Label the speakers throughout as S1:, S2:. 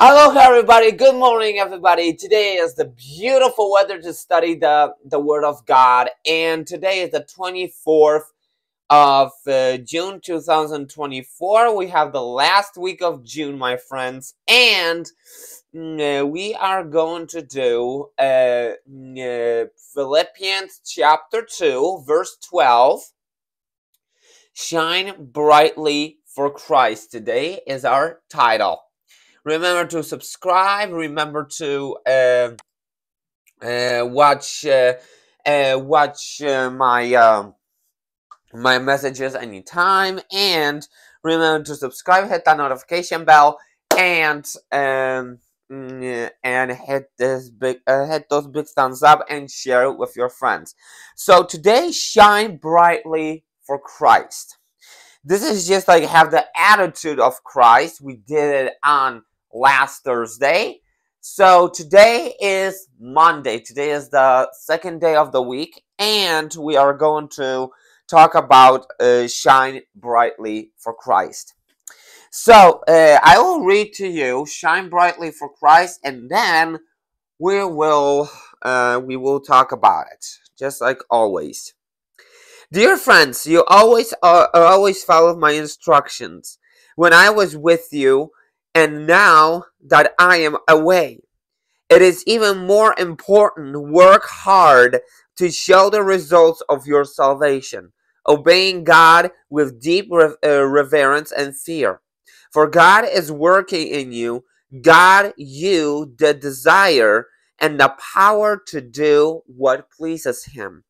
S1: Hello, everybody. Good morning, everybody. Today is the beautiful weather to study the Word of God, and today is the 24th of June 2024. We have the last week of June, my friends, and we are going to do Philippians chapter 2, verse 12. Shine brightly for Christ. Today is our title. Remember to subscribe. Remember to watch my messages anytime, and remember to subscribe, hit that notification bell, and hit those big thumbs up and share it with your friends. So today, shine brightly for Christ. This is just like have the attitude of Christ. We did it on last Thursday. So today is Monday. Today is the second day of the week, and we are going to talk about shine brightly for Christ. So I will read to you shine brightly for Christ, and then we will talk about it, just like always. Dear friends, you always followed my instructions when I was with you, and now that I am away, it is even more important. Work hard to show the results of your salvation, obeying God with deep reverence and fear. For God is working in you, God you the desire and the power to do what pleases Him.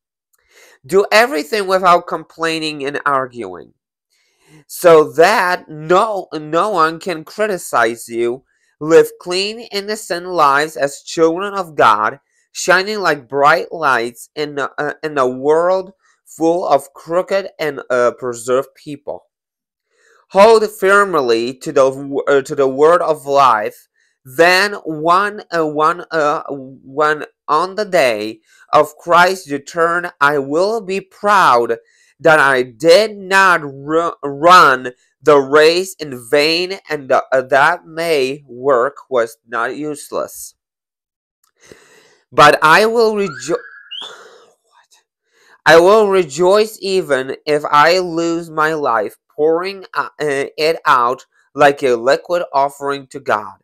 S1: Do everything without complaining and arguing, so that no one can criticize you. Live clean, innocent lives as children of God, shining like bright lights in a world full of crooked and perverse people. Hold firmly to the word of life. Then when on the day of Christ's return, I will be proud that I did not run the race in vain, and that my work was not useless. But I will rejoice even if I lose my life, pouring it out like a liquid offering to God.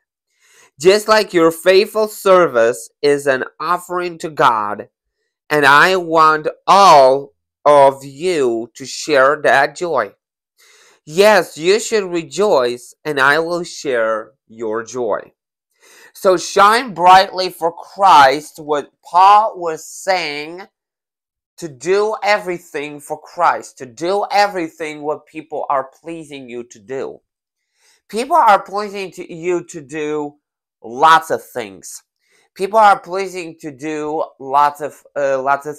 S1: Just like your faithful service is an offering to God, and I want all of you to share that joy. Yes, you should rejoice, and I will share your joy. So shine brightly for Christ, what Paul was saying, to do everything for Christ, to do everything what people are pleasing you to do. People are pleasing to you to do lots of things. People are pleasing to do lots of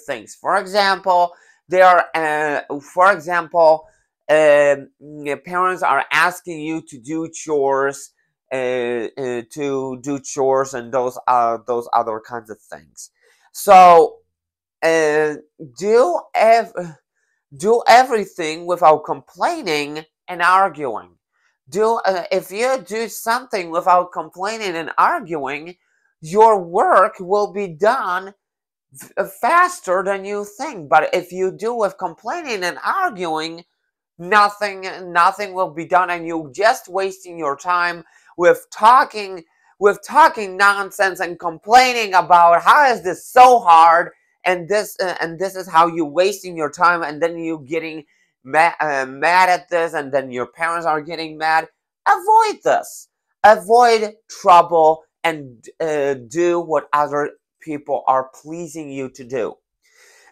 S1: things. For example, parents are asking you to do chores, and those other kinds of things. So uh, do do everything without complaining and arguing. If you do something without complaining and arguing, your work will be done faster than you think. But if you do with complaining and arguing, nothing will be done, and you're just wasting your time with talking nonsense and complaining about how is this so hard, and this is how you're wasting your time, and then you getting mad at this, and then your parents are getting mad. Avoid this. Avoid trouble, and do what other people are pleasing you to do.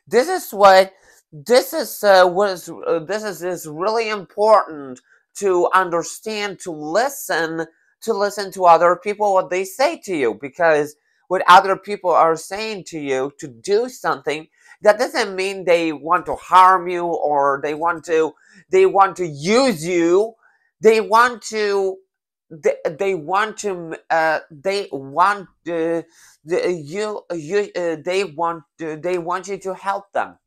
S1: This is what this is really important to understand, to listen to other people, what they say to you, because what other people are saying to you to do something, that doesn't mean they want to harm you, or they want to use you. They want to they want to they want you they want you to help them.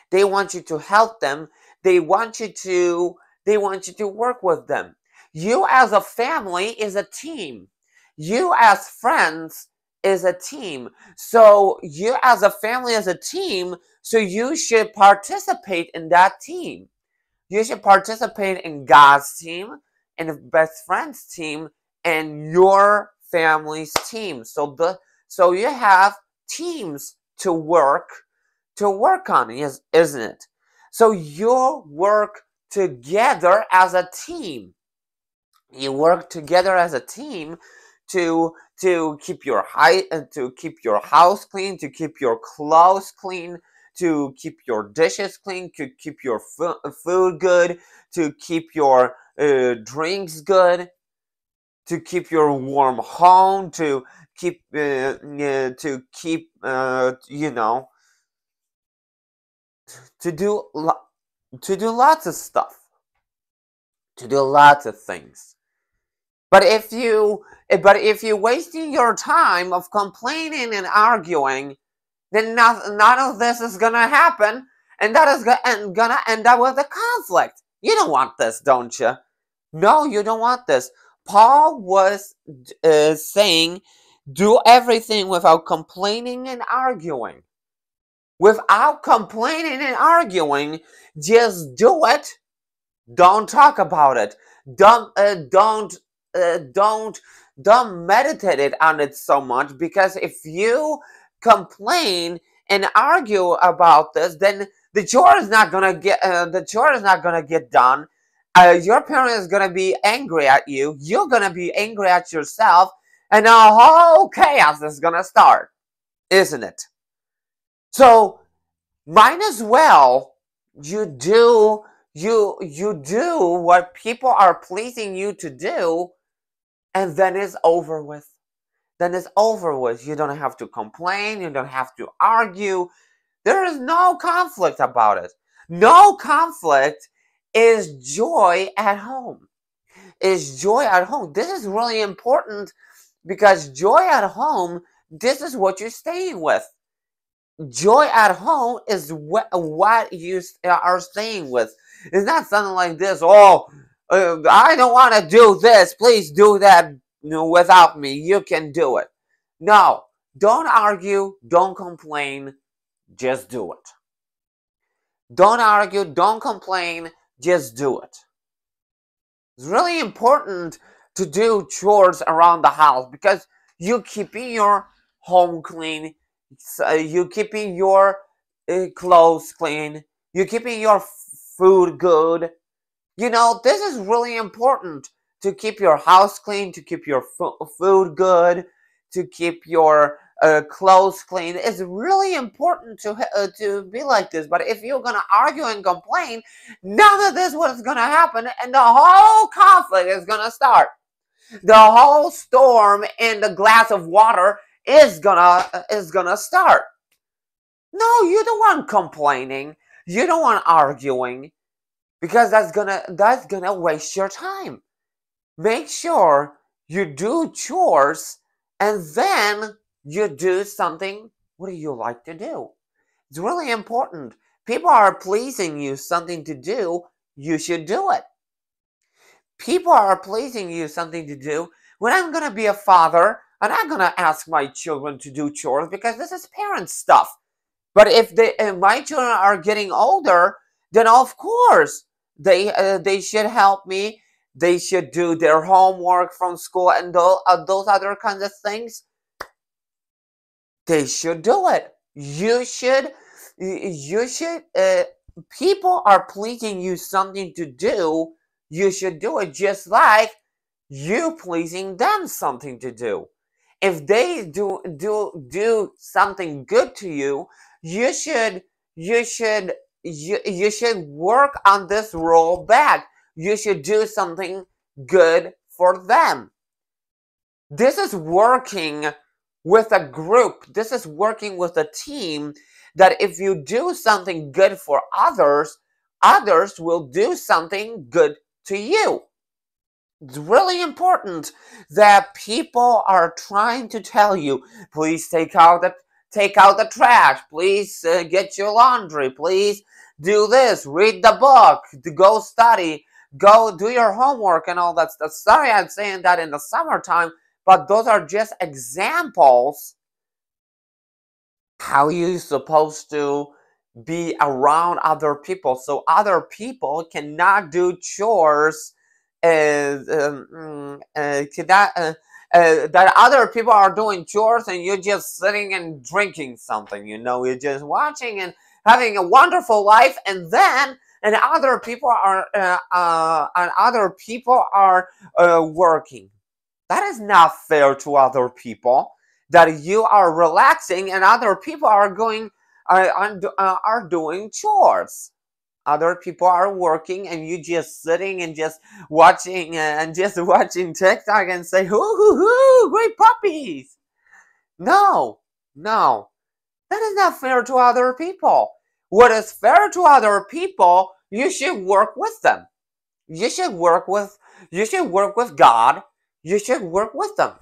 S1: They want you to help them. They want you to work with them. You as a family is a team. You as friends is a team. So you as a family as a team, so you should participate in that team. You should participate in God's team, in the best friend's team, and your family's team. So you have teams to work on, isn't it? So you work together as a team. You work together as a team to keep your to keep your house clean, to keep your clothes clean, to keep your dishes clean, to keep your food good, to keep your drinks good, to keep your warm home, to keep you know, to do to do lots of stuff, to do lots of things. But if you wasting your time of complaining and arguing, then none of this is gonna happen, and that is gonna end up with a conflict. You don't want this, don't you? No, you don't want this. Paul was saying, do everything without complaining and arguing. Without complaining and arguing, just do it. Don't talk about it. Don't don't meditate it on it so much, because if you complain and argue about this, then the chore is not gonna get done. Your parent is gonna be angry at you. You're gonna be angry at yourself, and a whole chaos is gonna start, isn't it? So might as well you do what people are pleasing you to do, and then it's over with. Then it's over with. You don't have to complain. You don't have to argue. There is no conflict about it. No conflict is joy at home. Is joy at home. This is really important, because joy at home, this is what you're staying with. Joy at home is what you are staying with. It's not something like this. Oh, I don't want to do this. Please do that, without me. You can do it. No, don't argue. Don't complain. Just do it. Don't argue. Don't complain. Just do it. It's really important to do chores around the house, because you keeping your home clean. You keeping your clothes clean. You keeping your food good. This is really important, to keep your house clean, to keep your food good, to keep your clothes clean. It's really important to be like this. But if you're gonna argue and complain, none of this is gonna happen, and the whole conflict is gonna start. The whole storm in the glass of water is gonna start. No, you don't want complaining. You don't want arguing, because that's gonna waste your time. Make sure you do chores, and then you do something what do you like to do. It's really important. People are pleasing you something to do, you should do it. People are pleasing you something to do. When I'm gonna be a father, I'm not gonna ask my children to do chores, because this is parent stuff. But if my children are getting older, then of course they should help me. They should do their homework from school, and those other kinds of things. They should do it. You should. People are pleasing you something to do. You should do it, just like you pleasing them something to do. If they do something good to you, you should work on this role back. You should do something good for them. This is working with a group. This is working with a team, that if you do something good for others, others will do something good to you. It's really important that people are trying to tell you, please take out the trash, please get your laundry, please do this, read the book, go study, go do your homework, and all that stuff. Sorry, I'm saying that in the summertime, but those are just examples how you're supposed to be around other people, so other people cannot do chores, that other people are doing chores and you're just sitting and drinking something, you're just watching and having a wonderful life, and other people are working. That is not fair to other people, that you are relaxing and other people are doing chores. Other people are working and you just sitting and just watching TikTok and say, hoo hoo hoo, great puppies. No, no, that is not fair to other people. What is fair to other people, you should work with them. You should work with God. You should work with them.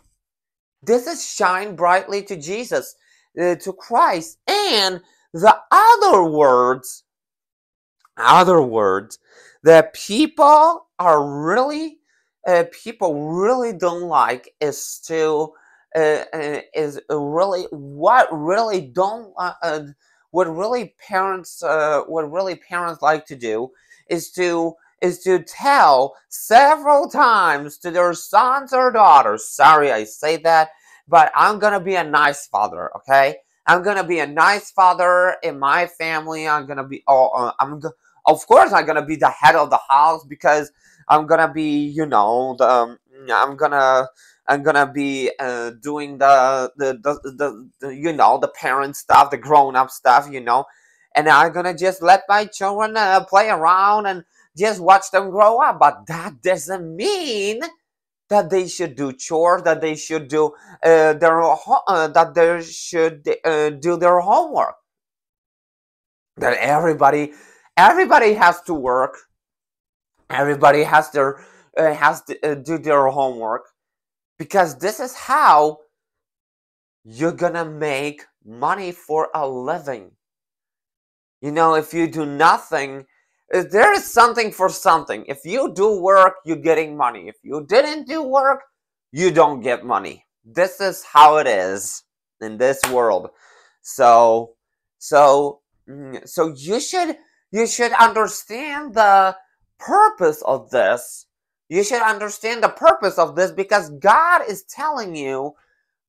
S1: This is shine brightly to Jesus, to Christ. And the other words that people really don't like is to is really what really don't what really parents like to do is to tell several times to their sons or daughters. Sorry, I say that, but I'm gonna be a nice father, okay? I'm gonna be a nice father in my family. I'm gonna be. Of course, I'm gonna be the head of the house because I'm gonna be, I'm gonna be doing the parent stuff, the grown up stuff, and I'm gonna just let my children play around and just watch them grow up. But that doesn't mean that they should do chores, that they should do that they should do their homework. That everybody has to work. Everybody has to do their homework, because this is how you're gonna make money for a living. If you do nothing, there is something for something. If you do work, you're getting money. If you didn't do work, you don't get money. This is how it is in this world. So, so, so you should understand the purpose of this. You should understand the purpose of this, because God is telling you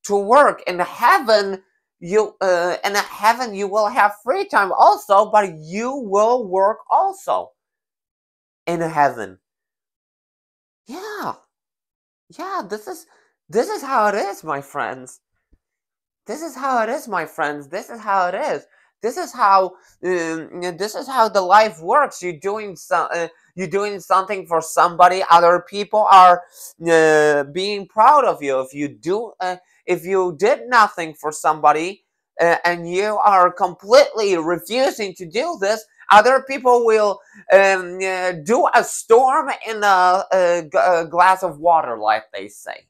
S1: to work. In heaven, you will have free time also, but you will work also in heaven. Yeah, yeah. This is how it is, my friends. This is how it is, my friends. This is how it is. This is how the life works. You're doing something for somebody. Other people are being proud of you. If you did nothing for somebody, and you are completely refusing to do this, other people will do a storm in a glass of water, like they say.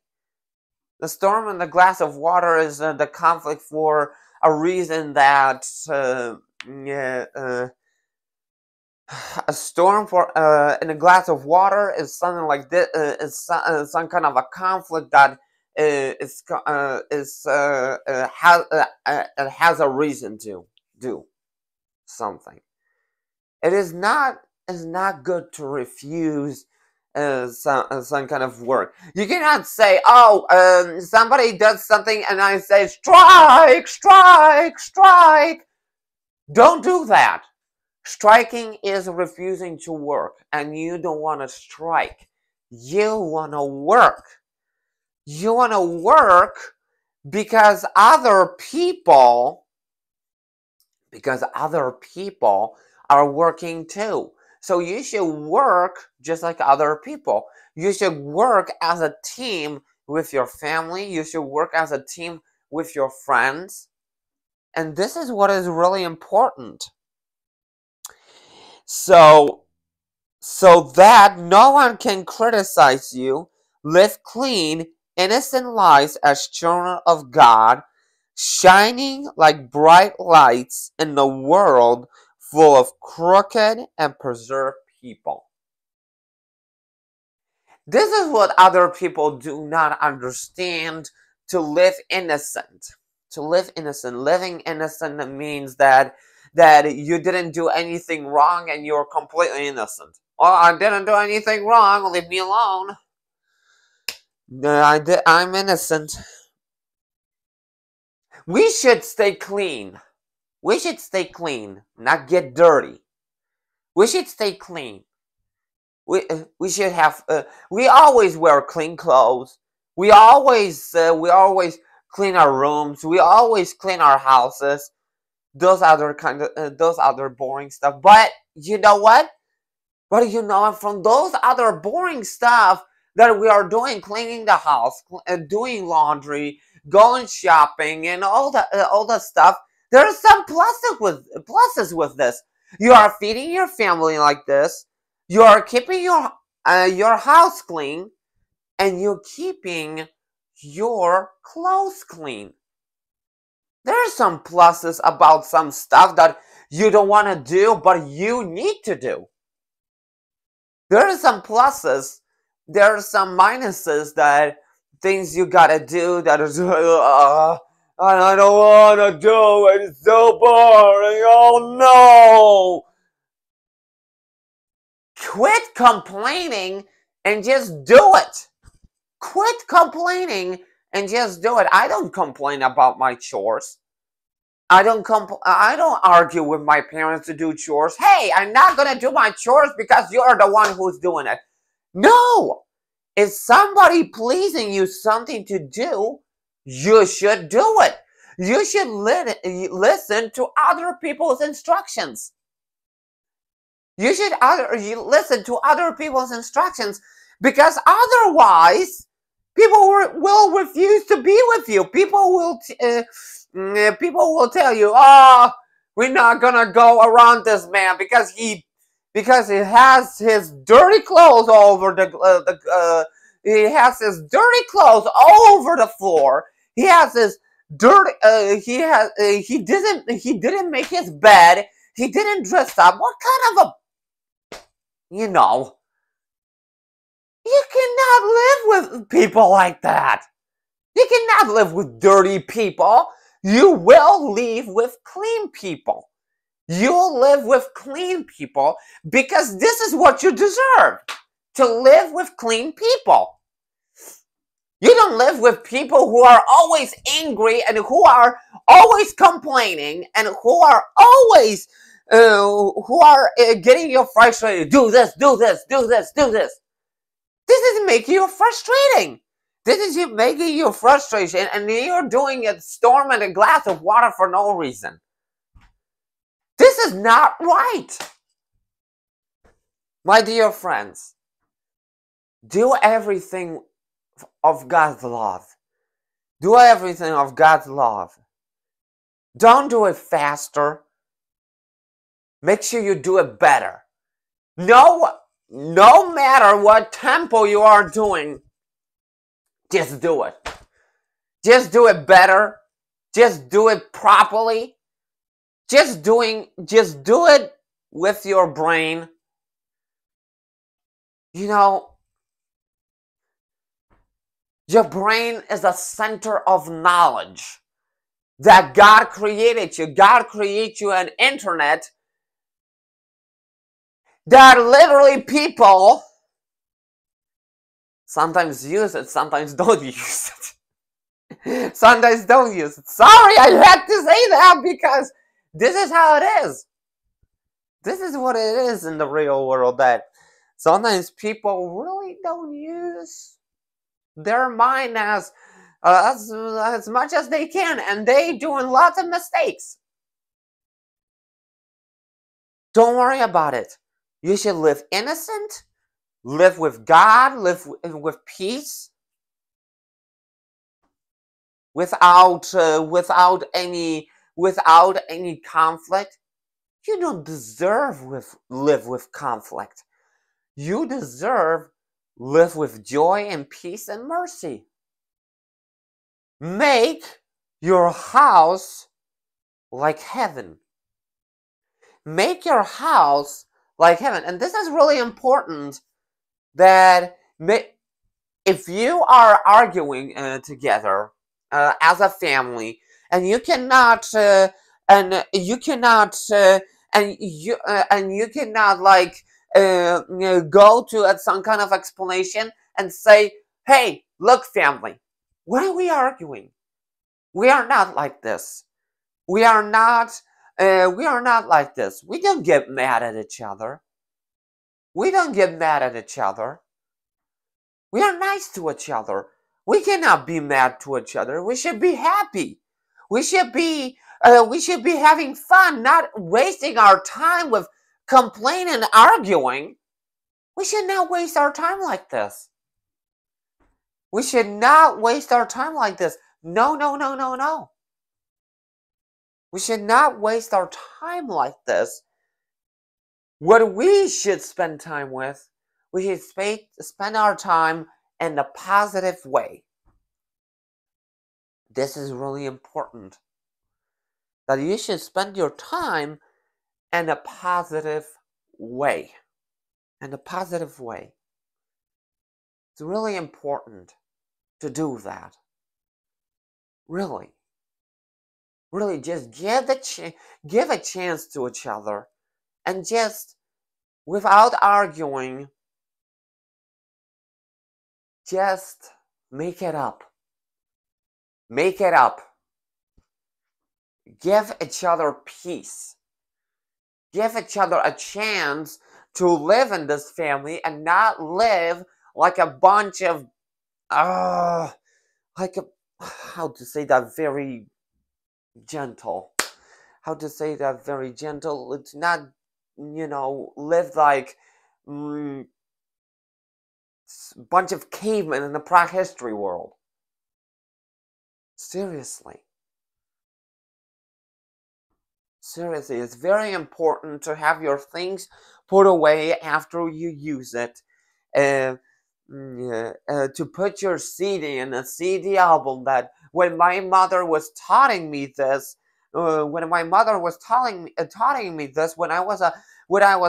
S1: The storm in the glass of water is the conflict for a reason that yeah, a storm for in a glass of water is something like this. Some kind of a conflict that has a reason to do something. It is not good to refuse some kind of work. You cannot say, "Oh, somebody does something," and I say, "Strike, strike, strike." Don't do that. Striking is refusing to work, and you don't want to strike. You want to work. You want to work because other people are working too. So you should work just like other people. You should work as a team with your family. You should work as a team with your friends. And this is what is really important. So that no one can criticize you, live clean, innocent lives as children of God, shining like bright lights in the world full of crooked and perverse people. This is what other people do not understand. To live innocent. To live innocent. Living innocent means that you didn't do anything wrong and you're completely innocent. Oh, I didn't do anything wrong. Leave me alone. I'm innocent. We should stay clean. We should stay clean, not get dirty. We should stay clean. We should have we always wear clean clothes. We always clean our rooms. We always clean our houses. Those other boring stuff. But you know what? But you know, from those other boring stuff that we are doing, cleaning the house, doing laundry, going shopping, and all that stuff, there are some pluses with this. You are feeding your family like this. You are keeping your house clean, and you're keeping your clothes clean. There are some pluses about some stuff that you don't want to do, but you need to do. There are some pluses. There are some minuses, that things you gotta do that is, I don't wanna do it. It's so boring. Oh no! Quit complaining and just do it. Quit complaining and just do it. I don't complain about my chores. I don't argue with my parents to do chores. Hey, I'm not gonna do my chores because you're the one who's doing it. No! If somebody pleasing you something to do, you should do it. You should listen to other people's instructions. You should listen to other people's instructions, because otherwise, people will refuse to be with you. People will tell you, "Oh, we're not gonna go around this man because he has his dirty clothes all over he has his dirty clothes all over the floor. He has his dirty he didn't make his bed. He didn't dress up. What kind of a, you know, you cannot live with people like that. You cannot live with dirty people. You will live with clean people. You'll live with clean people because this is what you deserve. To live with clean people. You don't live with people who are always angry and who are always complaining and who are always getting you frustrated. Do this, do this, do this, do this. This is making you frustrating. This is making you frustration, and you're doing it storming a glass of water for no reason. This is not right. My dear friends, do everything of God's love. Do everything of God's love. Don't do it faster. Make sure you do it better. No matter what tempo you are doing, just do it. Just do it better. Just do it properly. Just do it with your brain. You know, your brain is a center of knowledge that God created you. God created you an internet that literally people sometimes use it, sometimes don't use it. Sometimes don't use it. Sorry, I had to say that because this is how it is. This is what it is in the real world, that sometimes people really don't use their mind as much as they can, and they doing lots of mistakes. Don't worry about it. You should live innocent, live with God, live with peace, without any conflict. You don't deserve live with conflict. You deserve live with joy and peace and mercy. Make your house like heaven. Make your house like heaven. And this is really important, that if you are arguing together as a family, and you cannot and you cannot and you cannot like go to some kind of explanation and say, hey, look, family, why are we arguing? We are not like this. We are not we are not like this. We don't get mad at each other. We don't get mad at each other. We are nice to each other. We cannot be mad to each other. We should be happy. We should be having fun, not wasting our time with complaining and arguing. We should not waste our time like this. We should not waste our time like this. No, no, no, no, no. We should not waste our time like this. What we should spend time with, we should spend our time in a positive way. This is really important. That you should spend your time in a positive way. In a positive way. It's really important to do that. Really. Really, just give a chance to each other. And just, without arguing, just make it up. Make it up. Give each other peace. Give each other a chance to live in this family and not live like a bunch of, like a, how to say that very gentle. How to say that very gentle. It's not, live like bunch of cavemen in the prehistory world. Seriously. Seriously, it's very important to have your things put away after you use it. To put your CD in a CD album. That when my mother was telling me this, when I was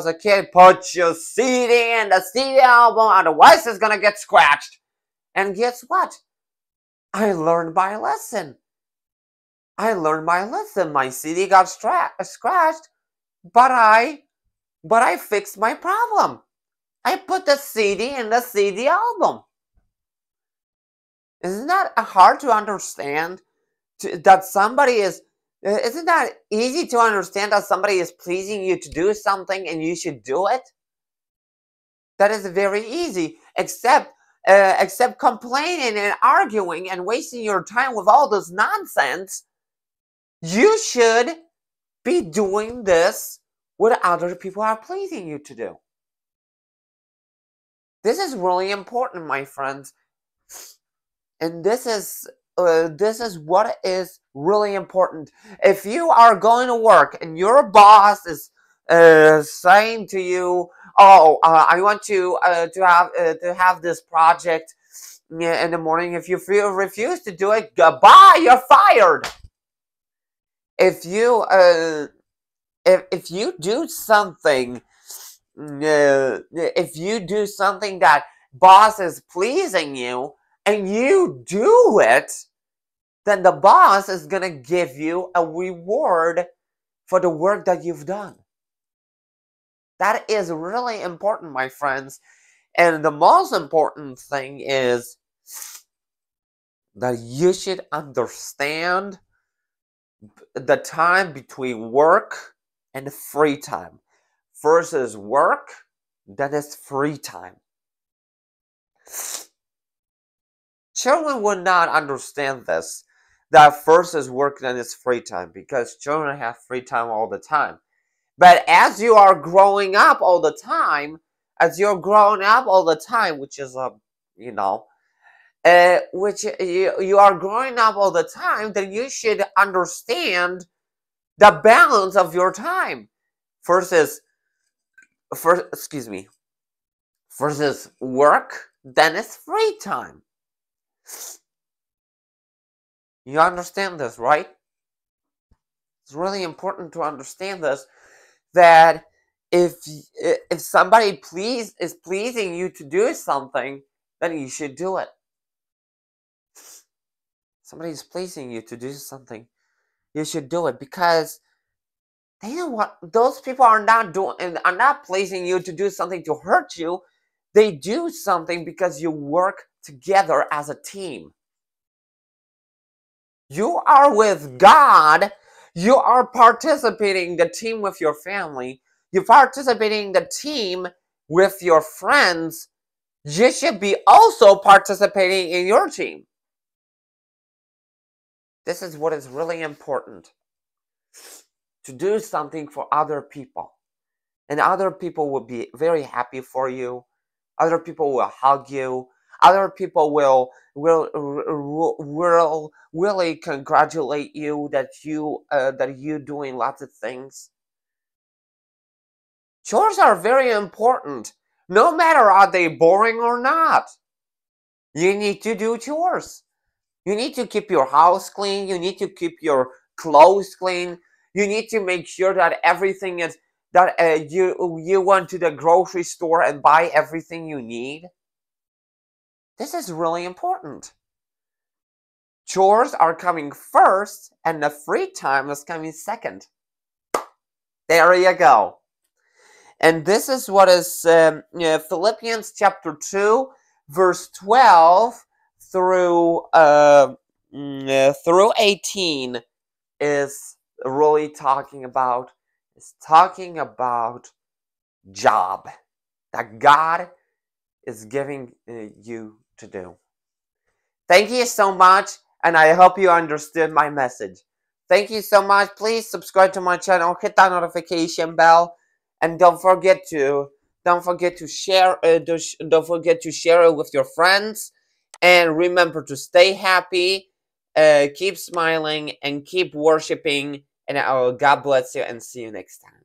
S1: a kid, put your CD in the CD album, otherwise it's gonna get scratched. And guess what? I learned my lesson. My CD got scratched, but I fixed my problem. I put the CD in the CD album. Isn't that hard to understand? That somebody is. Isn't that easy to understand that somebody is pleasing you to do something and you should do it? That is very easy, except complaining and arguing and wasting your time with all this nonsense. You should be doing this what other people are pleasing you to do. This is really important, my friends. And this is what is really important. If you are going to work and your boss is saying to you, "Oh, I want you to have this project in the morning. If you refuse to do it, goodbye. You're fired." If you do something, if you do something that boss is pleasing you, and you do it, then the boss is gonna give you a reward for the work that you've done. That is really important, my friends. And the most important thing is that you should understand the time between work and free time. Versus work, that is free time. Children would not understand this, that first is work, then is free time, because children have free time all the time. But as you are growing up all the time, which is you are growing up all the time, then you should understand the balance of your time versus work, then it's free time. You understand this, right? It's really important to understand this, that if somebody is pleasing you to do something then you should do it. Somebody is pleasing you to do something, you should do it, because they know what those people are not doing, and are not pleasing you to do something to hurt you. They do something because you work together as a team. You are with God. You are participating in the team with your family. You're participating in the team with your friends. You should be also participating in your team. This is what is really important. To do something for other people. And other people will be very happy for you. Other people will hug you. Other people will really congratulate you that you doing lots of things. Chores are very important. No matter are they boring or not. You need to do chores. You need to keep your house clean. You need to keep your clothes clean. You need to make sure that everything is that you went to the grocery store and buy everything you need. This is really important. Chores are coming first, and the free time is coming second. There you go. And this is what is Philippians chapter 2, verse 12 through 18 is really talking about. It's talking about job that God is giving you to do. Thank you so much, and I hope you understood my message. Thank you so much. Please subscribe to my channel, hit that notification bell, and don't forget to share. Don't forget to share it with your friends, and remember to stay happy, keep smiling, and keep worshiping. And God bless you, and see you next time.